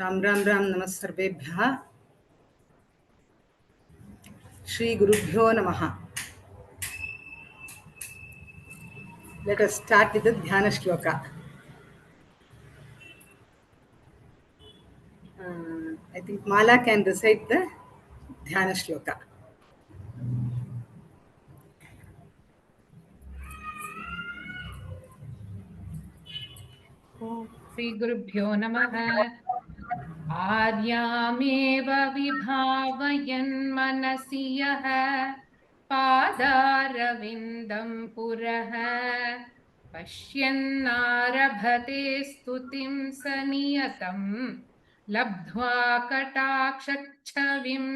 राम राम राम नमः सर्वेभ्यः श्री गुरुभ्यो नमः. Let us start with the dhyana shloka. I think Mala can recite the dhyana shloka. Shri गुरुभ्यो नमः. आर्यामेव विभावयन् मनसि यः पादारविन्दं पुरः पश्यन्नारभते स्तुतिं स नियतं लब्ध्वा कटाक्षच्छविम्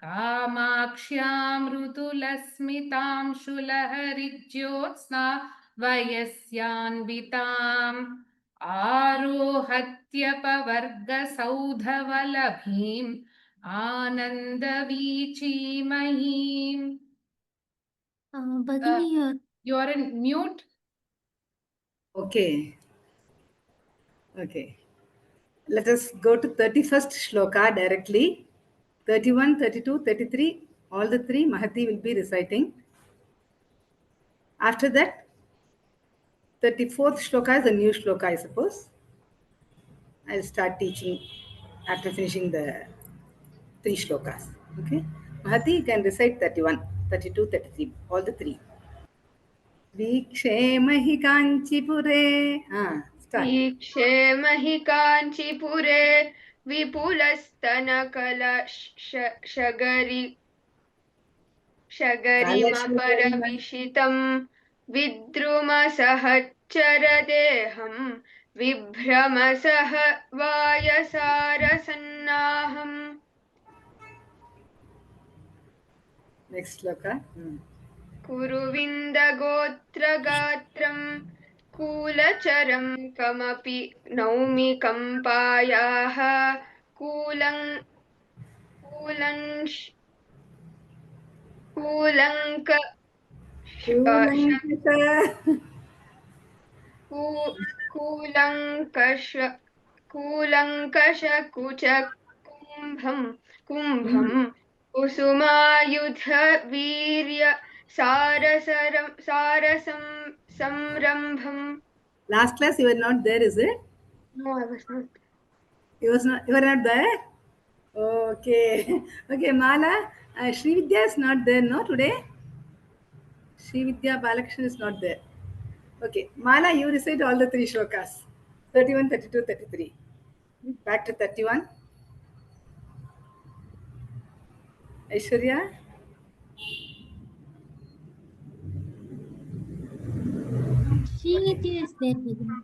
कामाक्ष्यां मृदुलस्मितां शुलहरिज्योत्स्ना वयस्यान्विताम् आरोहत्यपवर्गसौधवलभीम् आनन्दवीचीमहीम्. भगिनी, You are in mute. Okay. Let us go to 31st shloka directly. 31, 32, 33, all the three Mahati will be reciting. After that, 34th shloka is a new shloka, I suppose. I'll start teaching after finishing the three shlokas. Okay. Mahati, you can recite 31, 32, 33, all the three. वीक्षेमहि काञ्चीपुरे. Start. वीक्षेमहि काञ्चीपुरे शगरिमपरविशितं विद्रुमसहचरदेहं विभ्रमसह वायसारसन्नाहम्. Next shloka. कुरुविन्दगोत्रगात्रं कूलचरं कमपि नौमि कम्पायाः कुम्भं कुसुमायुधवीर्य सारसं संरम्भम्. Last class you were not there, is it? No, I was not. You were not there? Okay. Okay, Mala. Sri Vidya is not there, no, today? Sri Vidya Balakrishnan is not there. Okay. Mala, you recite all the three shlokas. 31, 32, 33. Back to 31. Aishwarya. Srividya is there, Bhagini.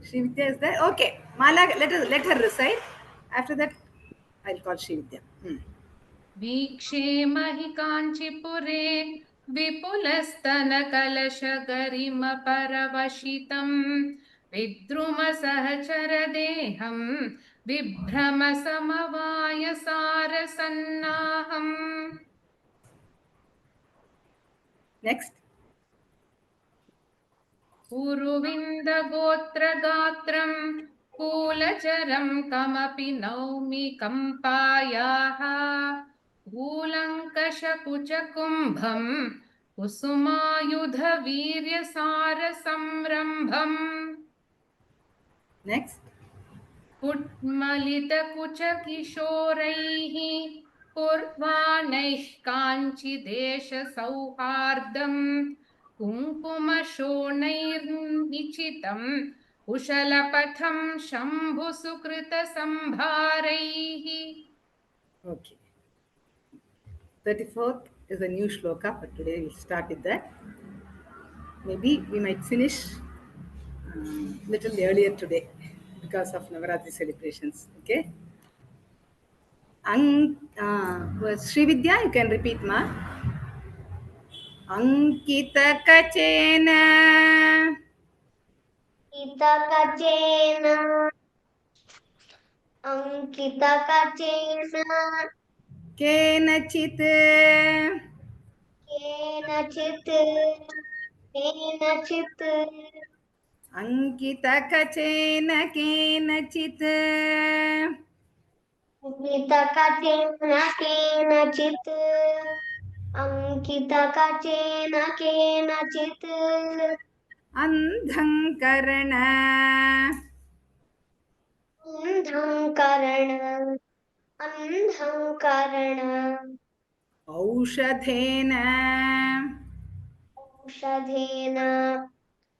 Sri Vidya is there? Okay. Mala, let her recite. After that, I'll call Sri Vidya. वीक्षेमहि काञ्चीपुरे विपुलस्तनकलशगरिमपरवशितं विद्रुमसहचरदेहं विभ्रमसमवायसारसन्नाहम्. Next. कुरुविन्दगोत्रगात्रं कूलचरं कमपि नौमि कम्पायाः कूलङ्कषकुचकुम्भं कुसुमायुधवीर्यसारसंरम्भम्. Next. कुट्मलितकुचकिशोरैः पूर्वाणैः काञ्चिदेशसौहार्दम् कुङ्कुमशोणैर्निचितं कुशलपथं शम्भुसुकृतसंभारैः. Okay. 34th is a new shloka, but today we'll start with that. Maybe we might finish little earlier today because of Navaratri celebrations. Okay. Sri Vidya, you can repeat, ma. Ankita Kachena. अंकितकचेन केनचित् केनचित् अंकितकचेन केनचित् अंकितकचेन केनचित् अंकितकचेन केनचित् अंधं कर्ण अंधं कर्ण औषधेन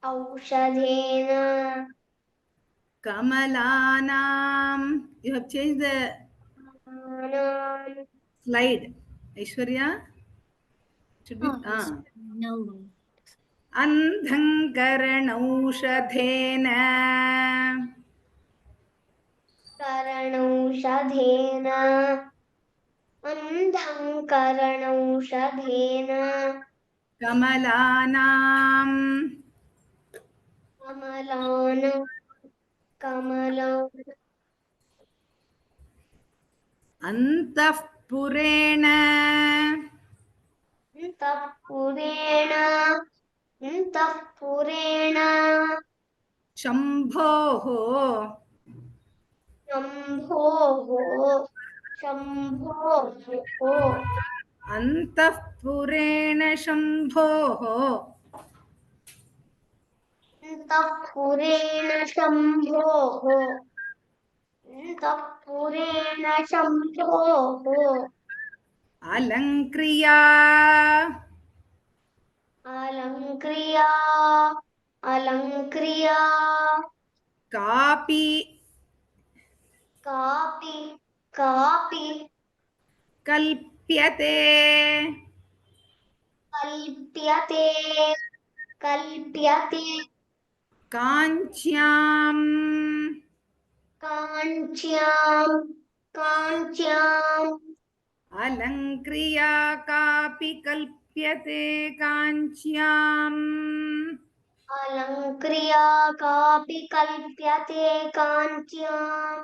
औषधेन कमलानां. You have changed the slide. Aishwarya should be अंधं करणौषधेन करणौषधेन अंधं करणौषधेन कमलानां कमलान अंतःपुरेण अंतःपुरेण शम्भोः शम्भोः अंतःपुरेण शम्भोः अंतःपुरेण शम्भोः अलङ्क्रिया अलङ्क्रिया कापि कल्प्यते काञ्च्याम् काञ्च्याम् अलङ्क्रिया कापि कल्प्यते काञ्च्याम् अलङ्क्रिया कापि कल्प्यते काञ्च्याम्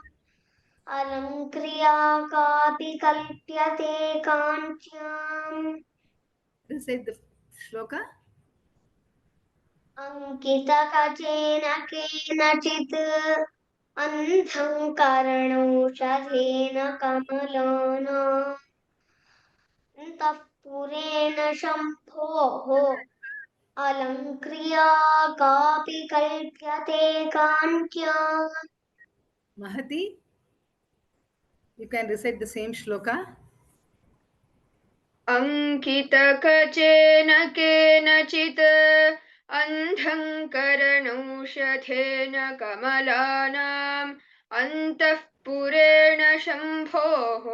अलङ्क्रिया कापि कल्प्यते काञ्च्याम्. Recite the shloka. अंकितकचेन केनचित् अंधं कर्णौषधेन कमलानाम् अंतःपुरेण शम्भोः अलङ्क्रिया कापि कल्प्यते काञ्च्याम्. Mahati, you can recite the same shloka. अंकितकचेन केनचित् अंधं करणौषधेन कमलानाम् अंतःपुरेण शम्भोः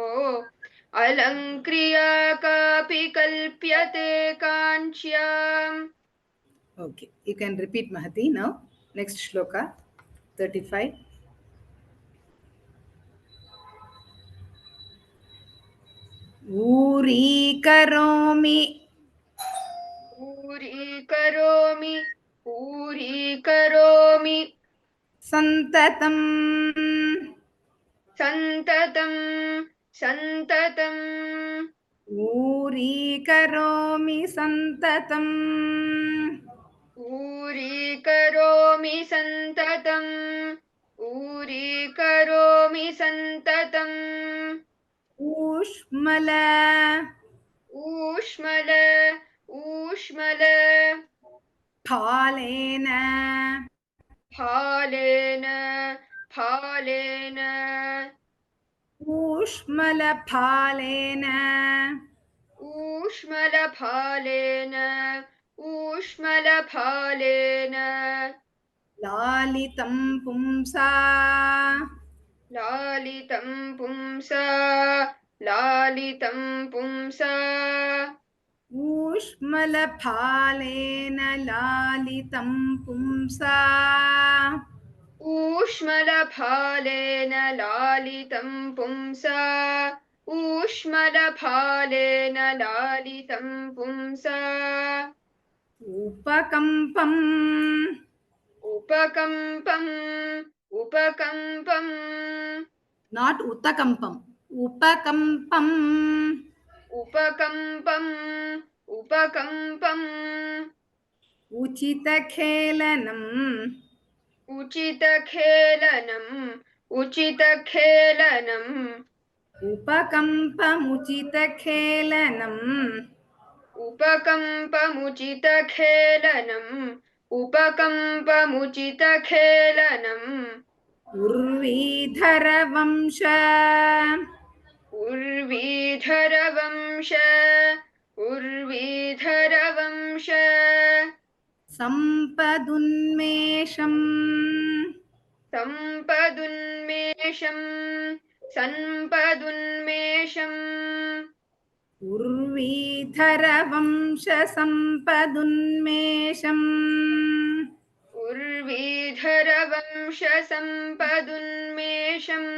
अलङ्क्रिया कापि कल्प्यते काञ्च्याम्. Okay, you can repeat Mahati now. Next shloka, 35. ऊरीकरोमि ऊरीकरोमि सन्ततं सन्ततम् ऊरीकरोमि सन्ततम् ऊरीकरोमि सन्ततम् ऊष्मल fallen ऊष्मलफालेन लालितं पुंसा लालितं पुंसा ऊष्मलफालेन लालितं पुंसा ऊष्मलफालेन लालितं पुंसा ऊष्मलफालेन लालितं पुंसा उपकम्पम् उपकम्पम् not utakampam उपकम्पम् उचितखेलनम् उचितखेलनम् उचितखेलनम् उपकम्पमुचितखेलनम् उपकम्पमुचितखेलनम् उपकम्पमुचितखेलनम् उर्वीधरवंश उर्वीधरवंश उर्वीधरवंश सम्पदुन्मेषम् सम्पदुन्मेषम् सम्पदुन्मेषम् उर्वीधरवंश सम्पदुन्मेषम् उर्वीधरवंश सम्पदुन्मेषम्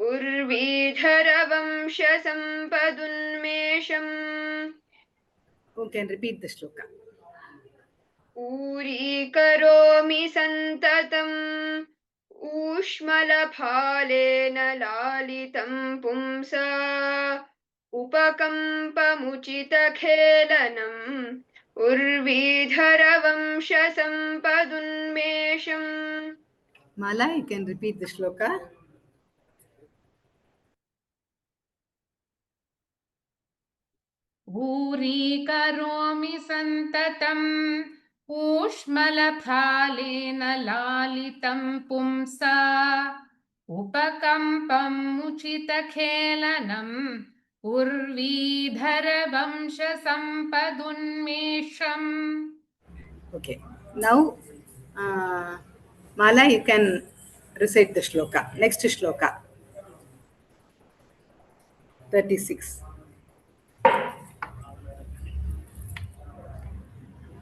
उर्वीधरवंश सम्पदुन्मेषम् You can repeat the shloka. ऊरीकरोमि सन्ततम् ऊष्मलफालेन लालितं पुंसा उपकम्पमुचितखेलनम् उर्वीधरवंश सम्पदुन्मेषम् Mala, you can repeat the shloka. ऊरीकरोमि सन्ततम् ऊष्मलफालेन लालितं पुंसा उपकम्पमुचितखेलनम् उर्वीधरवंशसम्पदुन्मेषम्. Okay. Now, Mala, you can recite the shloka. Next shloka. 36.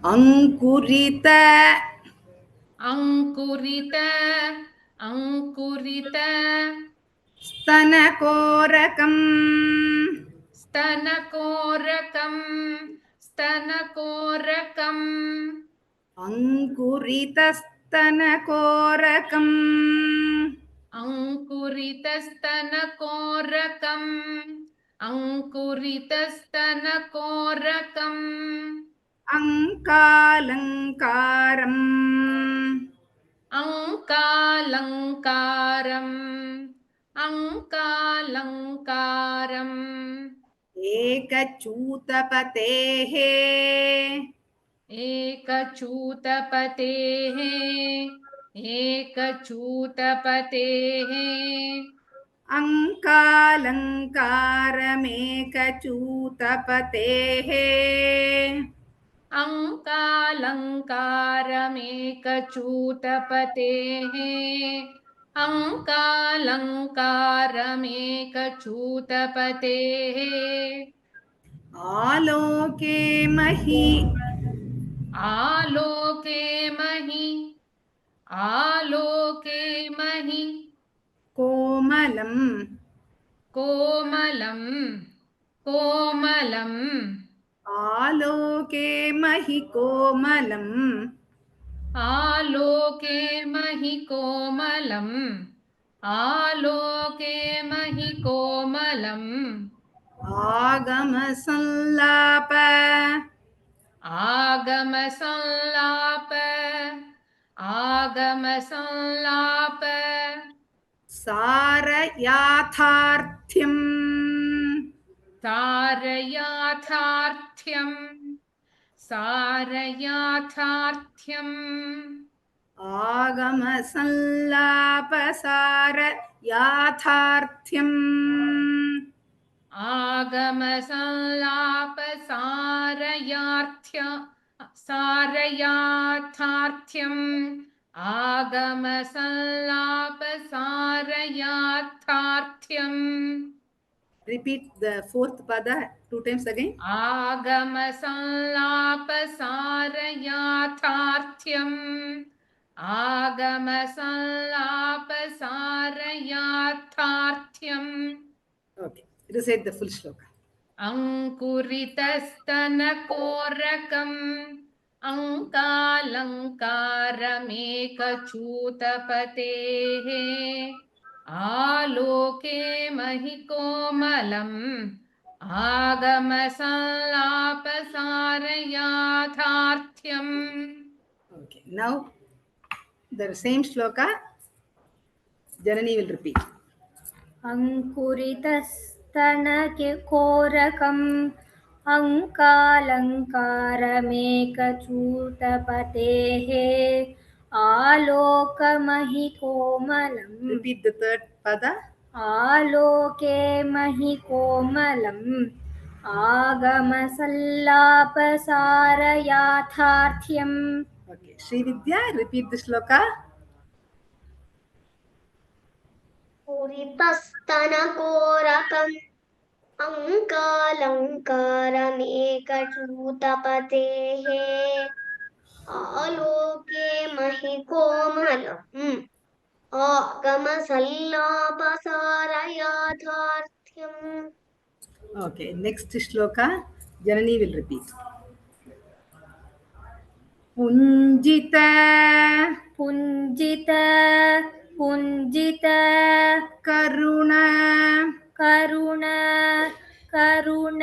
Ankurita अंकुरित अंकुरित स्तनकोरकम् स्तनकोरकं स्तनकोरकम् अङ्कुरितस्तनकोरकम् अंकुरितस्तनकोरकम् अंकुरितस्तनकोरकम् अङ्कालङ्कारम् अंकालङ्कारम् अंकालङ्कारम् एकचूतपतेः एकचूतपतेः एकचूतपतेः अङ्कालङ्कारमेकचूतपतेः अङ्कालङ्कारमेकचूतपतेः अङ्कालङ्कारमेकचूतपतेः आलोके महि आलोके महि आलोके महि कोमलं कोमलं कोमलम् आलोके महि कोमलम् आलोके महि कोमलम् आलोके महि कोमलम् आगमसंलाप आगमसंलाप आगमसंलाप सारयाथार्थ्यम् सारयाथार्थ्यम् सारयाथार्थ्यम् आगमसंलाप सारयाथार्थ्यम् आगमसंलाप सारयाथार्थ्यम् आगमसंलाप सारयाथार्थ्यम्. Repeat the fourth pada 2 times again. आगमसंलाप सारयाथार्थ्यम् आगमसंलाप सारयाथार्थ्यम्. Okay, recite the full shloka. अंकुरितस्तनकोरकम् अङ्कालङ्कारमेकचूतपतेः आलोके महि कोमलम् आगमसंलापसारयाथार्थ्यम्. Okay, now The same shloka, Janani will repeat. अङ्कुरितस्तनकोरकम् अङ्कालङ्कारमेकचूतपतेः आलोकमहिकोमलम् Repeat the third pada. आलोके महिकोमलम् आगमसल्लापसारयाथार्थ्यम् Okay. Sri Vidya, repeat the shloka. पूरितस्तनकोरकम् अङ्कालङ्कारमेकचूतपतेः आलोके महिकोमलम् आगमसल्लापसारयाथार्थ्यम्. Okay. Next shloka, Janani will repeat. Punjita पुञ्जित पुञ्जित Karuna करुण करुण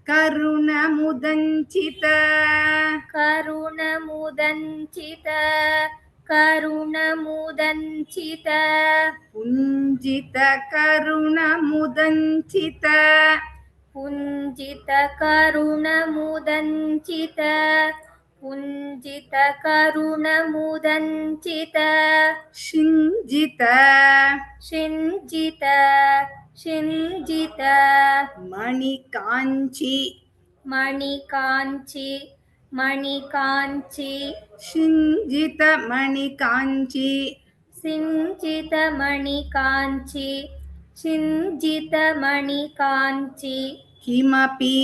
Karuna Mudanchita करुणमुदञ्चित करुणमुदञ्चित Punjita Karuna Mudanchita पुञ्जित करुणमुदञ्चित पुञ्जित करुणमुदञ्चित Shinjita शिञ्जित शिञ्जित Manikanchi मणिकाञ्चि मणिकाञ्चि Shinjita Manikanchi सिञ्जित मणिकाञ्चि सिञ्जित मणिकाञ्चि Kimapi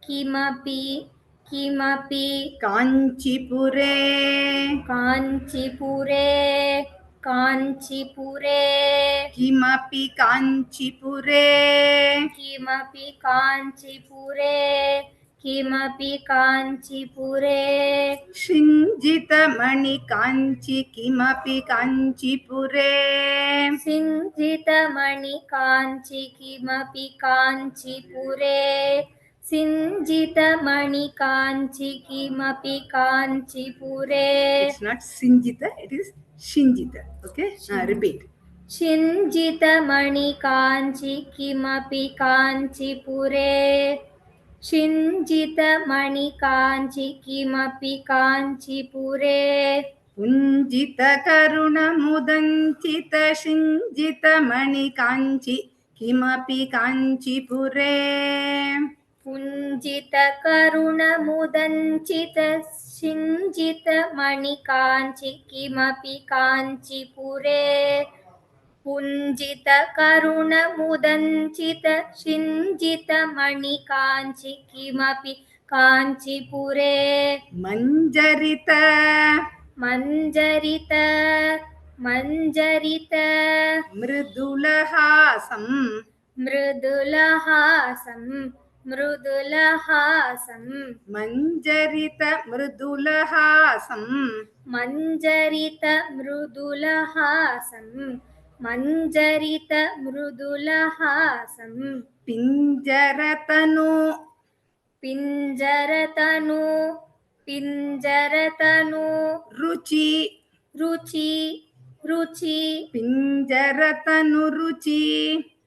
किमपि किमपि Kanchipure काञ्चीपुरे काञ्चीपुरे Kimapi Kanchipure किमपि काञ्चीपुरे किमपि काञ्चीपुरे Shinjita Manikanchi Kimapi Kanchipure सिञ्जितमणिकाञ्चि किमपि काञ्चीपुरे सिञ्जितमणिकाञ्चि किमपि काञ्चीपुरे It's not Sinjita, it is Shinjita. Okay, repeat. सिञ्जितमणिकाञ्चि किमपि काञ्चीपुरे सिञ्जितमणिकाञ्चि किमपि काञ्चीपुरे Punjita Karuna Mudanchita Shinjita Manikanchi Kimapi Kanchipure पुञ्जितकरुणमुदञ्चित सिञ्जितमणिकाञ्चि किमपि काञ्चीपुरे पुञ्जितकरुणमुदञ्चित सिञ्जितमणिकाञ्चि किमपि काञ्चीपुरे Manjarita मञ्जरित मञ्जरित Mridulahasam मृदुलहासं मृदुलहासं Manjarita Mridulahasam मञ्जरित मृदुलहासं मञ्जरित मृदुलहासं Pinjaratanu पिञ्जरतनु पिञ्जरतनु Ruchi रुचि रुचि Pinjaratanu Ruchi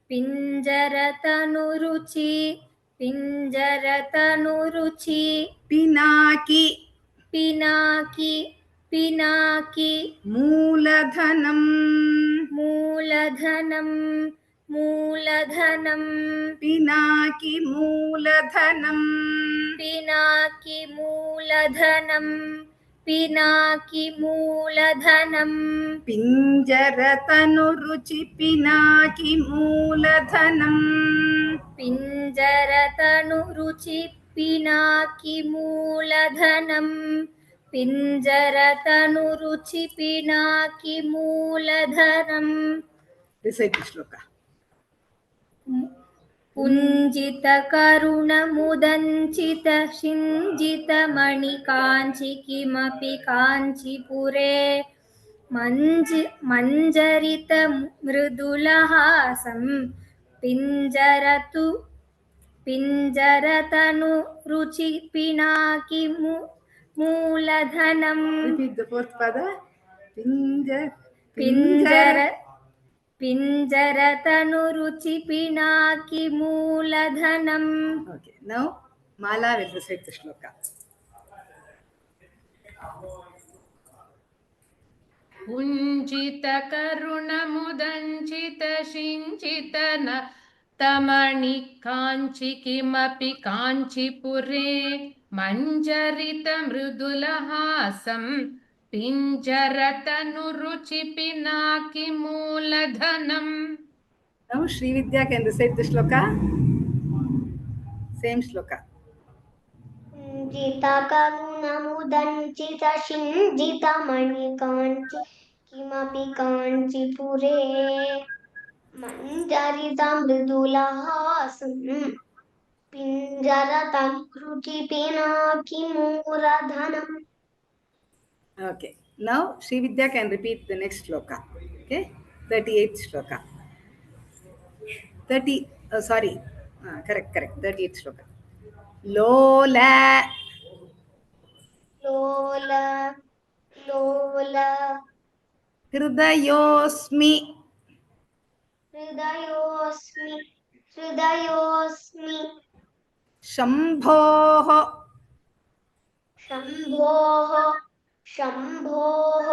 पिञ्जरतनुरुचि पिञ्जरतनुरुचि Pinaki पिनाकि पिनाकि Mooladhanam मूलधनं मूलधनं Pinaki Mooladhanam पिनाकि मूलधनं पिनाकि मूलधनं Pinjaratanu Ruchi Pinaki Mooladhanam पिञ्जरतनुरुचि पिनाकि मूलधनं पिञ्जरतनुरुचि पिनाकि मूलधनं Recite the shloka. पुञ्जितकरुणमुदञ्चित सिञ्जितमणिकाञ्चि किमपि काञ्चीपुरे मञ्जरित मृदुलहासं पिञ्जरतु पिञ्जरतनुरुचि पिनाकि मूलधनं Repeat the fourth pada. पिञ्जर पिञ्जरतनुरुचि पिनाकि मूलधनम्. Okay, now Mala will recite the shloka. कुञ्जितकरुणमुदञ्चितशिञ्चितन तमणिकाञ्चि किमपि काञ्चीपुरे मञ्जरितमृदुलहासं पिञ्जरतनुरुचि पिनाकि मूलधनम्. Now Sri Vidya can recite the shloka. Same shloka. कुञ्जितकरुणमुदञ्चितशिञ्जितमणिकाञ्चि किमपि काञ्चीपुरे मञ्जरितमृदुलहासं पिञ्जरतनुरुचि पिनाकि मूलधनम्. Okay, now Sri Vidya can repeat the next shloka. Okay, 38th shloka. 38th shloka. Lola लोल लोल Hridayosmi हृदयोस्मि हृदयोस्मि Shambhoh शम्भोः शम्भोः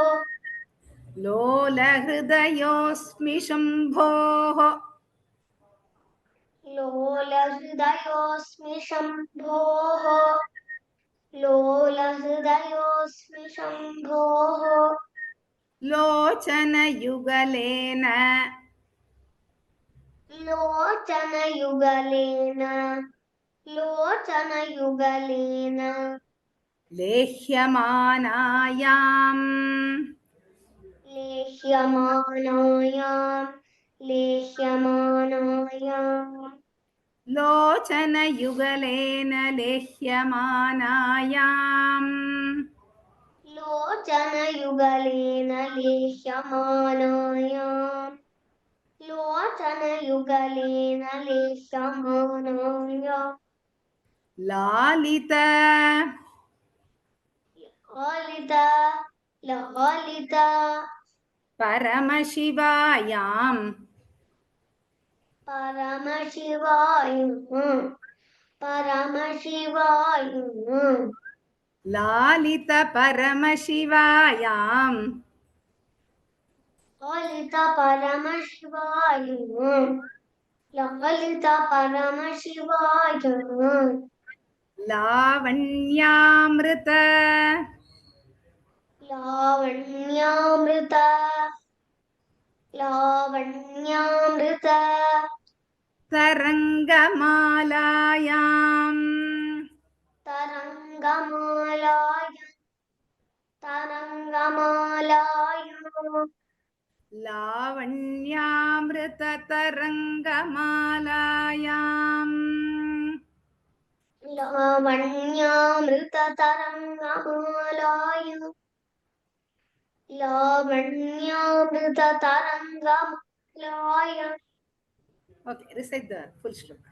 Lola Hridayosmi Shambhoh लोलहृदयोऽस्मि शम्भोः लोलहृदयोऽस्मि शम्भोः Lochana लोचनयुगलेन Lehyamanayam लेह्यमानायां Lochana Lehyamanayam लोचनयुगलेन लेह्यमानायां लोचनयुगलेन लेह्यमानायां Lalita Lalita Lalita Paramashivayam परमशिवाय Lalita Paramashivayam Lalita परमशिवाय Lalita परमशिवाय Lavanyamrita लावण्यामृत लावण्यामृत Tarangamalayam तरङ्गमालाय तरङ्गमालाय Lavanyamrita Tarangamalayam लावण्यामृततरङ्गमालाय लावण्यामृततरङ्गमालाय. Okay, recite the full shloka.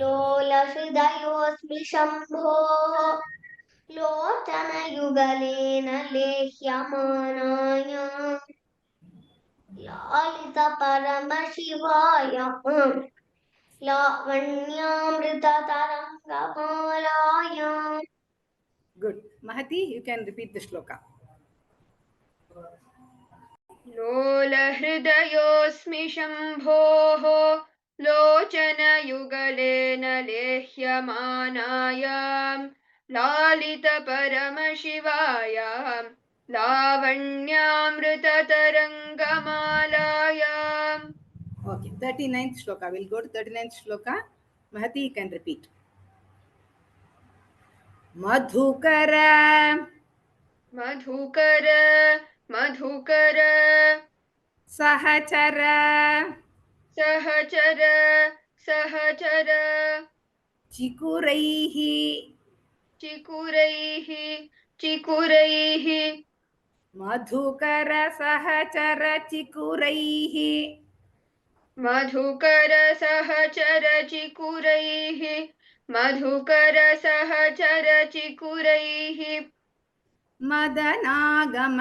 लोलहृदयोऽस्मि शम्भोः लोचनयुगलेन लेह्यमानायां लालितपरमशिवाय लावण्यामृततरङ्गमालायां. Good. Mahati, you can repeat the shloka. लोलहृदयोऽस्मि शम्भोः लोचनयुगलेन लेह्यमानायां लालितपरमशिवायां लावण्यामृततरङ्गमालायाम्. Okay, 39th shloka. We'll go to 39th shloka. Mahati, you can repeat. Madhukara Madhukar Madhukar Sahachara सहचर सहचर Chikuraihi चिकुरैः चिकुरैः Madhukara Sahachara Chikuraihi मधुकर सहचर चिकुरैः मधुकर सहचर चिकुरैः मदनागम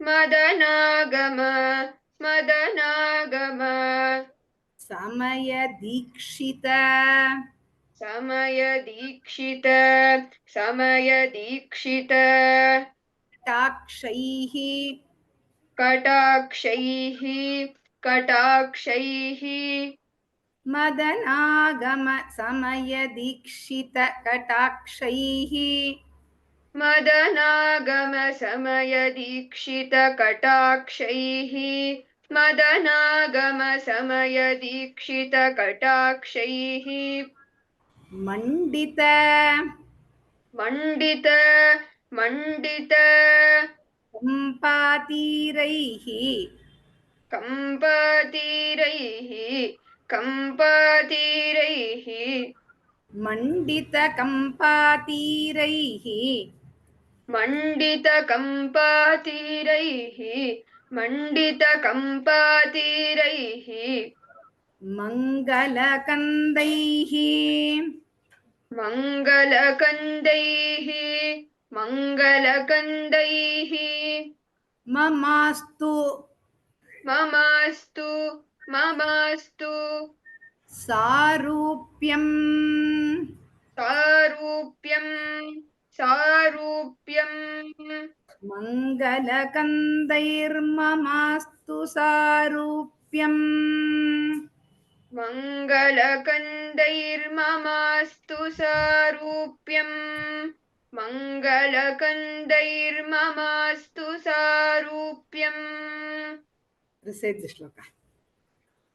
मदनागम मदनागम समयदीक्षित समयदीक्षित समयदीक्षित कटाक्षैः कटाक्षैः कटाक्षैः मदनागम समयदीक्षित कटाक्षैः मदनागम समयदीक्षित कटाक्षैः मदनागम समयदीक्षित कटाक्षैः मण्डित मण्डित मण्डित कम्पातीरैः कम्पतीरैः कम्पतीरैः मण्डितकम्पातीरैः मण्डितकम्पातीरैः मण्डितकम्पातीरैः मङ्गलकन्दैः मङ्गलकन्दैः मङ्गलकन्दैः ममास्तु ममास्तु ममास्तु सारूप्यम् सारूप्यं सारूप्यं मङ्गलकन्दैर्ममास्तु सारूप्यम् मङ्गलकन्दैर्ममास्तु सारूप्यं मङ्गलकन्दैर्ममास्तु सारूप्यम् Recite the shloka.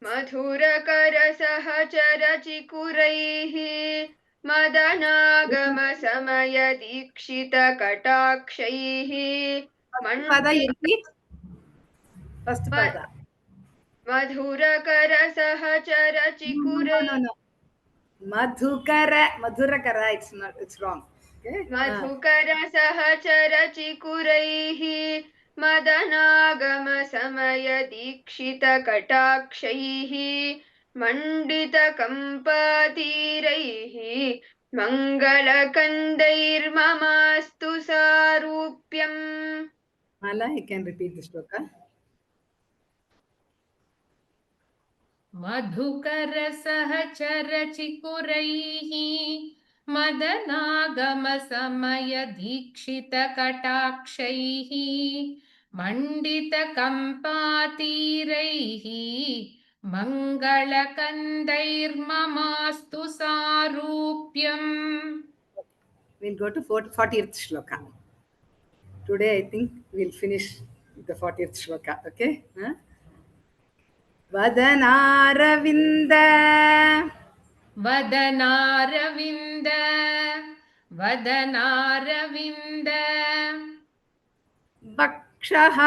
मधुरकरसहचरचिकुरैः मदनागमसमयदीक्षितकटाक्षैः Pada you repeat. First pada. मधुरकरसहचरचिकुरैः No. Madhurakara, it's wrong. Okay. मधुकरसहचरचिकुरैः मदनागमसमयदीक्षितकटाक्षैः मण्डितकम्पतीरैः मङ्गलकन्दैर्ममास्तु सारूप्यम् Mala, you can repeat the shloka. मधुकरसहचरचिकुरैः मदनागमसमयदीक्षितकटाक्षैः मण्डितकम्पातीरैः मङ्गलकन्दैर्ममास्तु सारूप्यम्. We'll go to 40th shloka. Today, I think we'll finish the 40th shloka. Okay? Huh? Vadanaravind वदनारविन्द वदनारविन्द Vakshah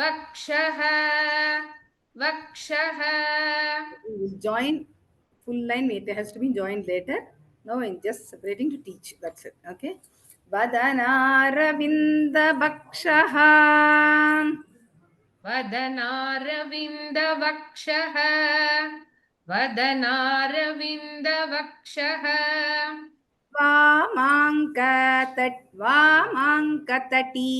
वक्षः वक्षः We'll join full line. It has to be joined later. Now I'm just separating to teach. That's it. Okay? Vadanaravind Vakshah वदनारविन्द वक्षः वदनारविन्द वक्षः Vamankatati वामाङ्कतटी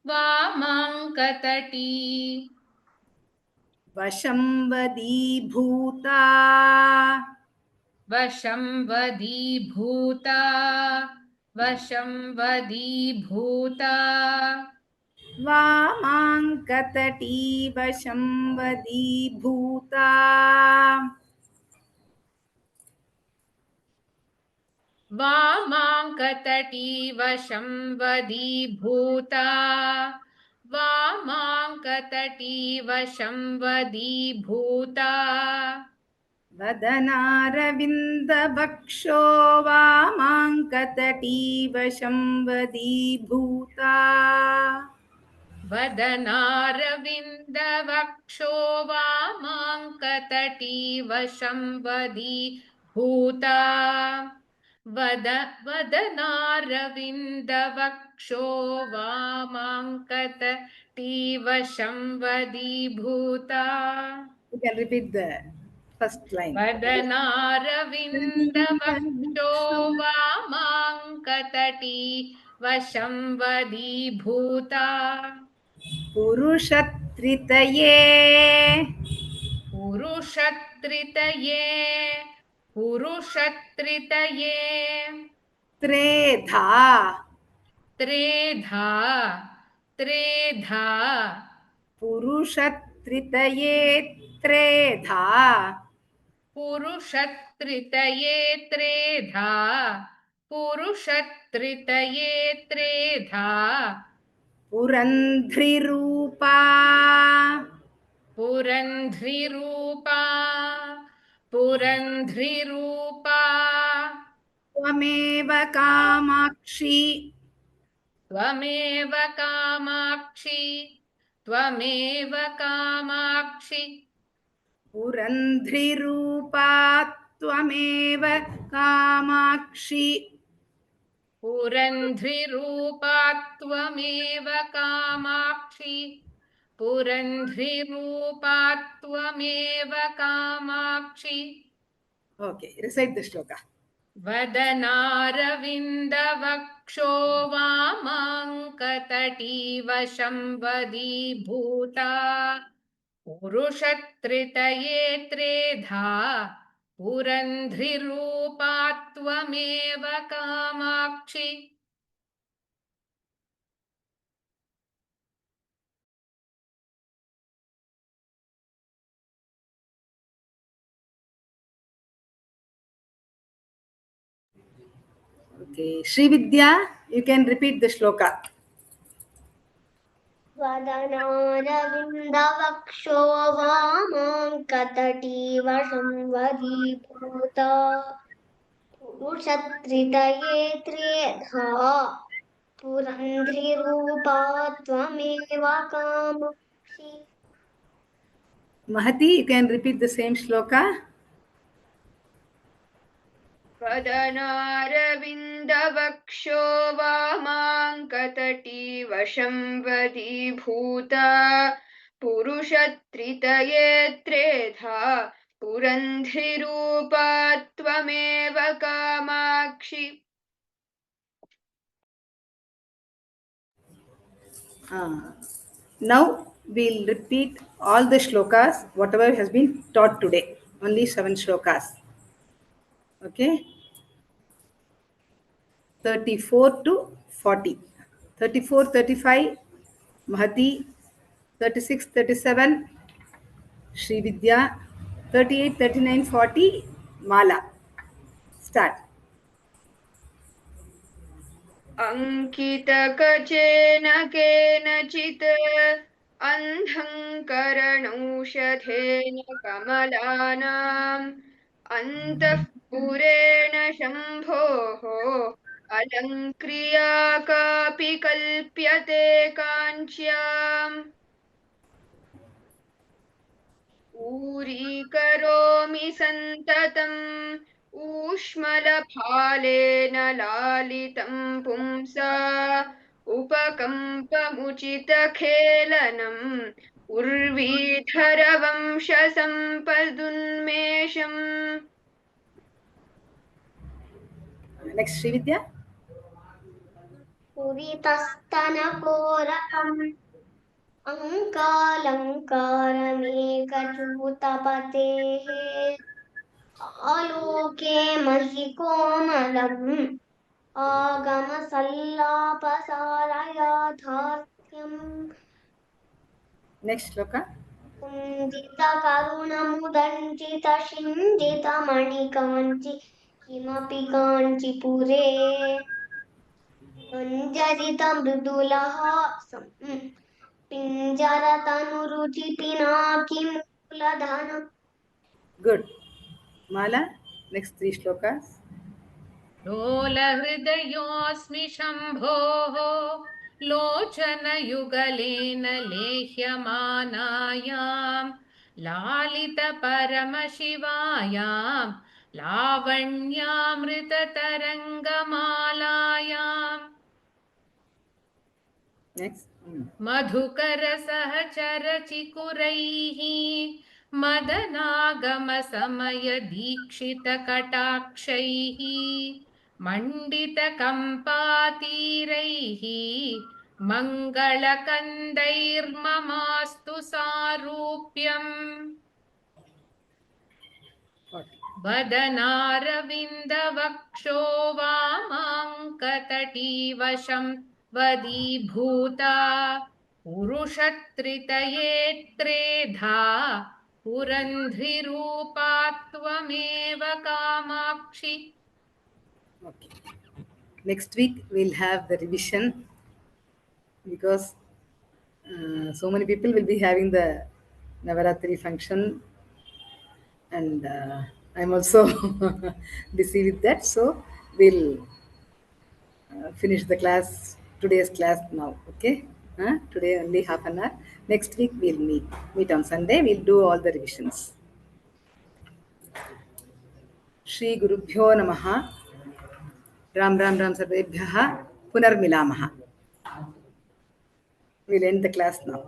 वामाङ्कतटी Vashamvadibhuta वशंवदीभूता वशंवदीभूता Vamankatati Vashamvadibhuta वामाङ्कतटी वशंवदीभूता वामाङ्कतटी वशंवदीभूता वदनारविन्दवक्षो वामाङ्कतटीव संवदीभूता वदनारविन्दवक्षो वामाङ्कतटी वशंवदीभूता वदनारविन्दवक्षो वामाङ्कतटी वशंवदीभूता. You can repeat the First line. वदनारविन्दवक्षो वामाङ्कतटी वशंवदीभूता पुरुषत्रितये पुरुषत्रितये पुरुषत्रितये त्रेधा त्रेधा त्रेधा पुरुषत्रितये त्रेधा पुरुषत्रितये त्रेधा पुरुषत्रितये त्रेधा पुरन्ध्रिरूपा पुरन्ध्रिरूपा पुरन्ध्रिरूपा त्वमेव कामाक्षि त्वमेव कामाक्षि त्वमेव कामाक्षि पुरन्ध्रिरूपा त्वमेव कामाक्षि पुरन्ध्रिरूपा त्वमेव कामाक्षि पुरन्ध्रिरूपा त्वमेव Kamakshi Okay, recite the shloka. वदनारविन्दवक्षो वामाङ्कतटी वशंवदीभूता पुरुषत्रितये त्रेधा पुरन्ध्रिरूपा त्वमेव Kamakshi Okay, Srividya, you can repeat the shloka. वदनारविन्दवक्षो वामाङ्कतटी वशंवदीभूता पुरुषत्रितये त्रेधा पुरन्ध्रिरूपा त्वमेव Kamakshi Mahati, you can repeat the same shloka. वदनारविन्दवक्षो वामाङ्कतटी वशंवदीभूता पुरुषत्रितये त्रेधा पुरन्ध्रिरूपा त्वमेव Kamakshi Now we'll repeat all the shlokas, whatever has been taught today. Only 7 shlokas. Okay? 34 to 40. 34, 35, Mahati. 36, 37, Srividya. 38, 39, 40, Mala. Start. अङ्कितकचेन केनचित् अन्धङ्करणौषधेन कमलानाम् अन्तःपुरेण शम्भोः अलङ्क्रिया कापि कल्प्यते काञ्च्याम् ऊरीकरोमि सन्ततम् ऊष्मलफालेन लालितं पुंसा उपकम्पमुचितखेलनम् उर्वीधरवंशसम्पदुन्मेषम् Next, Srividya. पुरितस्तनकोरकम् अङ्कालङ्कारमेकचूतपतेः आलोके महिकोमलम् आगमसल्लापसारयाथार्थ्यम् Next shloka. कुञ्जितकरुणमुदञ्चितशिञ्जितमणिकाञ्चि किमपि काञ्चिपुरे मञ्जरितमृदुलहासं पिञ्जरतनुरुचिपिनाकिमूलधनम् Good. Mala. Next 3 shlokas. लोलहृदयोऽस्मि शम्भोः लोचनयुगलेन लेह्यमानायां लालितपरमशिवायां लावण्यामृततरङ्गमालायाम् Next. मधुकरसहचरचिकुरैः मदनागमसमयदीक्षितकटाक्षैः मण्डितकम्पातीरैः मङ्गलकन्दैर्ममास्तु सारूप्यम् वदनारविन्दवक्षो वामाङ्कतटीवशं वदीभूता पुरुषत्रितये त्रेधा पुरन्ध्रिरूपा त्वमेव Kamakshi. Okay. Next week we'll have the revision because so many people will be having the Navaratri function, and I'm also busy with that. So we'll finish the class, today's class now. Okay. Today only half an hour. Next week we'll meet on Sunday. We'll do all the revisions. Shri Gurubhyo Namaha. Ram Ram Ram Sarvebhyaha Punarmilamaha. We'll end the class now.